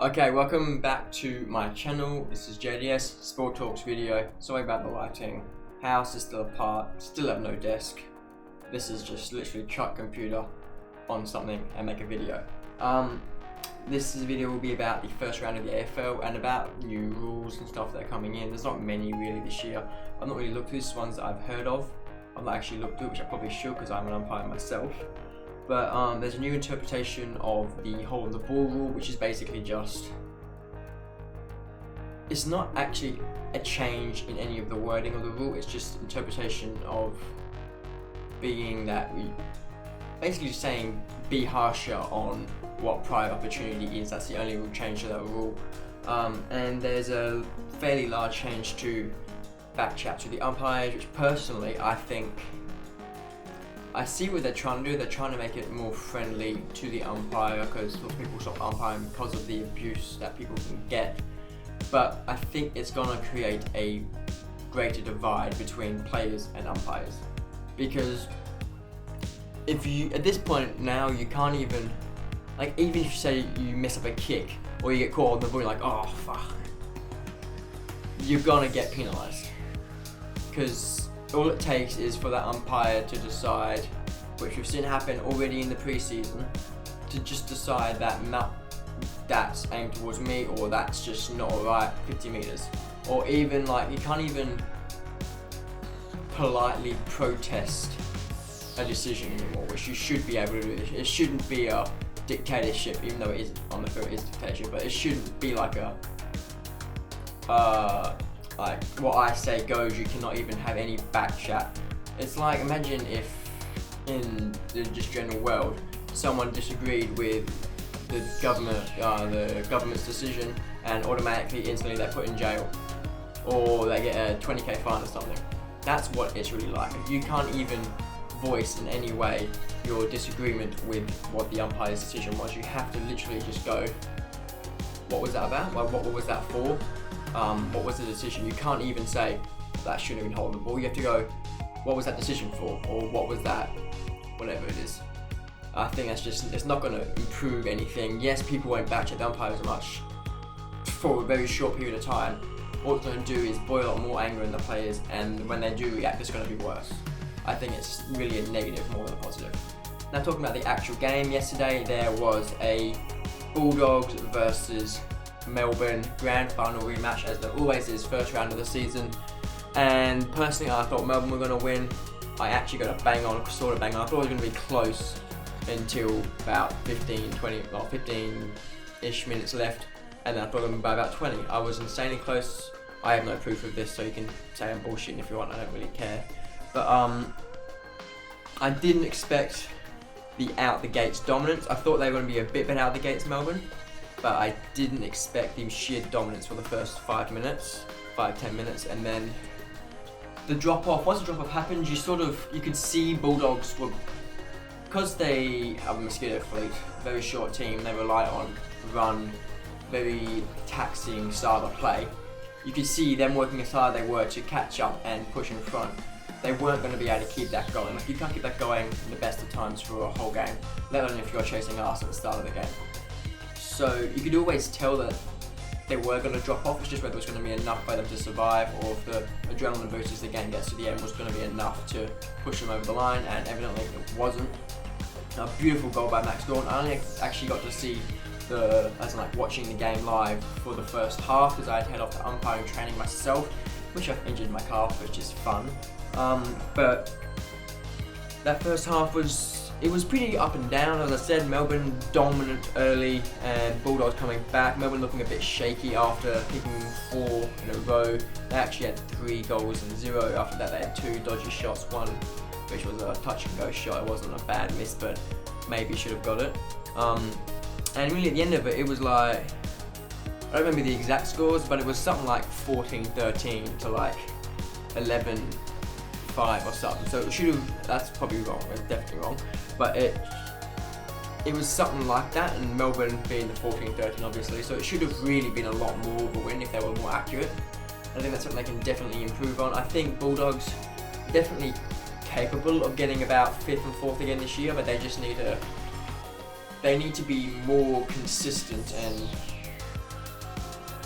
Okay, welcome back to my channel. This is JDS Sport Talks video. Sorry about the lighting. House is still apart, still have no desk. This is just literally chuck computer on something and make a video. This video will be about the first round of the AFL and about new rules and stuff that are coming in. There's not many really this year. I've not really looked through these ones that I've heard of. I've not actually looked through, which I probably should because I'm an umpire myself. But there's a new interpretation of the hold the ball rule, which is basically just, it's not actually a change in any of the wording of the rule, it's just interpretation of being that we basically just saying be harsher on what prior opportunity is. That's the only real change to that rule. And there's a fairly large change to back chat to the umpires, which personally I see what they're trying to do. They're trying to make it more friendly to the umpire because people stop umpiring because of the abuse that people can get. But I think it's going to create a greater divide between players and umpires, because if you, at this point now, you can't even, like, even if you say you mess up a kick or you get caught on the ball, you're like, oh fuck, you're gonna get penalised, because all it takes is for that umpire to decide, which we've seen happen already in the preseason, to just decide that that's aimed towards me, or that's just not alright, 50 metres. Or even, like, you can't even politely protest a decision anymore, which you should be able to do. It shouldn't be a dictatorship, even though it is on the field, it is dictatorship, but it shouldn't be like a like what I say goes. You cannot even have any back chat. It's like, imagine if in the just general world someone disagreed with the government's decision and automatically instantly they're put in jail or they get a 20k fine or something. That's what it's really like. You can't even voice in any way your disagreement with what the umpire's decision was. You have to literally just go, what was that about? What was that for? What was the decision? You can't even say that shouldn't have been holding the ball. You have to go, what was that decision for? Or what was that, whatever it is. I think that's just, it's not going to improve anything. Yes, people won't back check the umpires as much for a very short period of time. All it's going to do is boil up more anger in the players, and when they do react, it's going to be worse. I think it's really a negative more than a positive. Now, talking about the actual game, yesterday there was a Bulldogs versus Melbourne grand final rematch, as there always is, first round of the season. And personally, I thought Melbourne were going to win. I actually got a bang on, sort of bang on. I thought it was going to be close until about 15-ish minutes left, and then I thought it was going to be by about 20. I was insanely close. I have no proof of this, so you can say I'm bullshitting if you want, I don't really care. But I didn't expect the out the gates dominance. I thought they were going to be a bit better out the gates, Melbourne, but I didn't expect the sheer dominance for the first 5-10 minutes, and then the drop off. Once the drop off happened, you could see Bulldogs were, because they have a mosquito fleet, very short team, they rely on run, very taxing style of play. You could see them working as hard as they were to catch up and push in front. They weren't going to be able to keep that going. Like, you can't keep that going in the best of times for a whole game, let alone if you're chasing arse at the start of the game. So you could always tell that they were going to drop off. It's just whether it was going to be enough by them to survive, or if the adrenaline boost as the game gets to the end was going to be enough to push them over the line, and evidently it wasn't. A beautiful goal by Max Gawn. I only actually got to see watching the game live for the first half, because I had head off to umpiring training myself, which I've injured my calf, which is fun. But that first half was pretty up and down. As I said, Melbourne dominant early and Bulldogs coming back. Melbourne looking a bit shaky after kicking 4 in a row. They actually had 3 goals and 0. After that, they had 2 dodgy shots, one which was a touch and go shot. It wasn't a bad miss, but maybe should have got it. And really at the end of it, it was like, I don't remember the exact scores, but it was something like 14-13 to like 11-5 or something. So it should have, that's probably wrong, it's definitely wrong, but it was something like that, and Melbourne being the 14-13 obviously, so it should have really been a lot more of a win if they were more accurate. I think that's something they can definitely improve on. I think Bulldogs definitely capable of getting about 5th and 4th again this year, but they just need to be more consistent and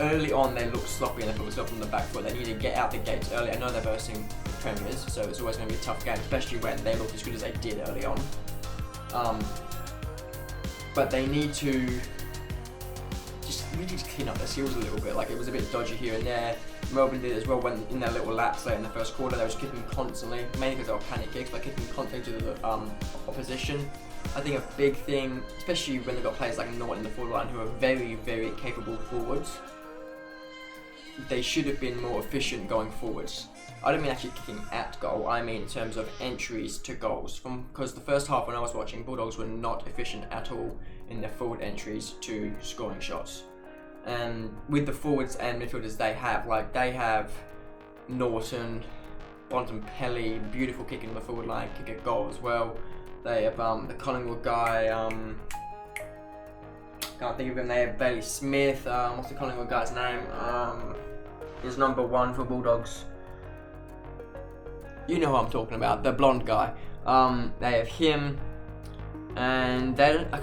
early on they looked sloppy and they put themselves on the back foot. They need to get out the gates early. I know they're versing premiers, so it's always going to be a tough game, especially when they look as good as they did early on. But they need to just clean up their seals a little bit. Like, it was a bit dodgy here and there. Melbourne did it as well when in their little laps late in the first quarter. They were just kicking constantly, mainly because they were panic kicks, but kicking constantly to the opposition. I think a big thing, especially when they've got players like Norton in the forward line who are very, very capable forwards, they should have been more efficient going forwards. I don't mean actually kicking at goal, I mean in terms of entries to goals. Because the first half when I was watching, Bulldogs were not efficient at all in their forward entries to scoring shots. And with the forwards and midfielders they have Norton, Bontempelli, beautiful kick in the forward line, kick a goal as well. They have the Collingwood guy, can't think of him. They have Bailey Smith. What's the Collingwood guy's name? He's number 1 for Bulldogs. You know who I'm talking about, the blonde guy. They have him, and I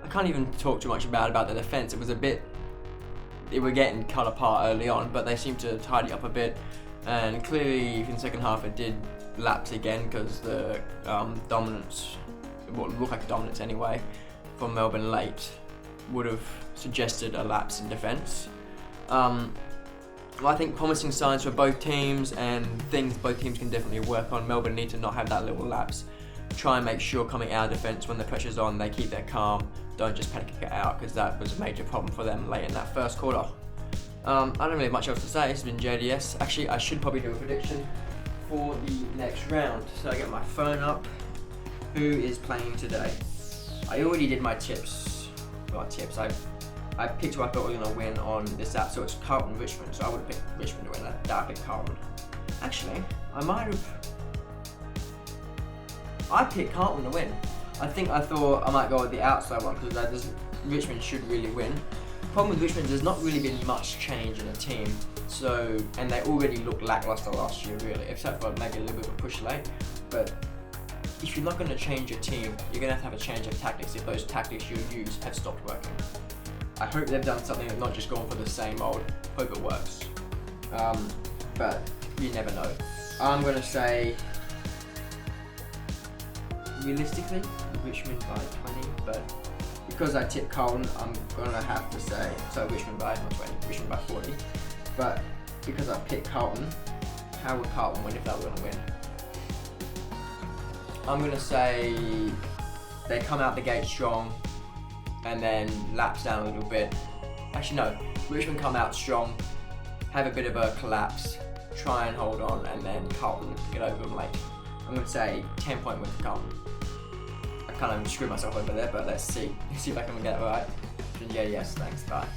can't even talk too much about the defence. It was they were getting cut apart early on, but they seemed to tidy up a bit. And clearly, in the second half, it did lapse again because the dominance, what looked like dominance anyway, from Melbourne late would have suggested a lapse in defence. I think promising signs for both teams and things both teams can definitely work on. Melbourne need to not have that little lapse. Try and make sure coming out of defence when the pressure's on, they keep their calm. Don't just panic kick it out, because that was a major problem for them late in that first quarter. I don't really have much else to say. It's been JDS. Actually, I should probably do a prediction for the next round. So I get my phone up. Who is playing today? I already did my tips. I picked who I thought were going to win on this app. So it's Carlton Richmond. So I would have picked Richmond to win. I picked Carlton. Actually, I picked Carlton to win. I thought I might go with the outside one because Richmond should really win. The problem with Richmond, there's not really been much change in the team. So, and they already looked lackluster last year, really, except for maybe a little bit of a push late. But if you're not going to change your team, you're going to have a change of tactics if those tactics you use have stopped working. I hope they've done something and not just gone for the same old. Hope it works. But you never know. I'm going to say, realistically, Richmond by 20, but because I tipped Carlton, I'm going to have to say, so Richmond by not 20, Richmond by 40. But because I picked Carlton, how would Carlton win if they were going to win? I'm going to say they come out the gate strong and then lapse down a little bit. Actually no, Richmond come out strong, have a bit of a collapse, try and hold on, and then Carlton get over them late. I'm going to say 10-point win for Carlton. I kind of screwed myself over there, but let's see. Let's see if I can get it right. Yeah, yes, thanks, bye.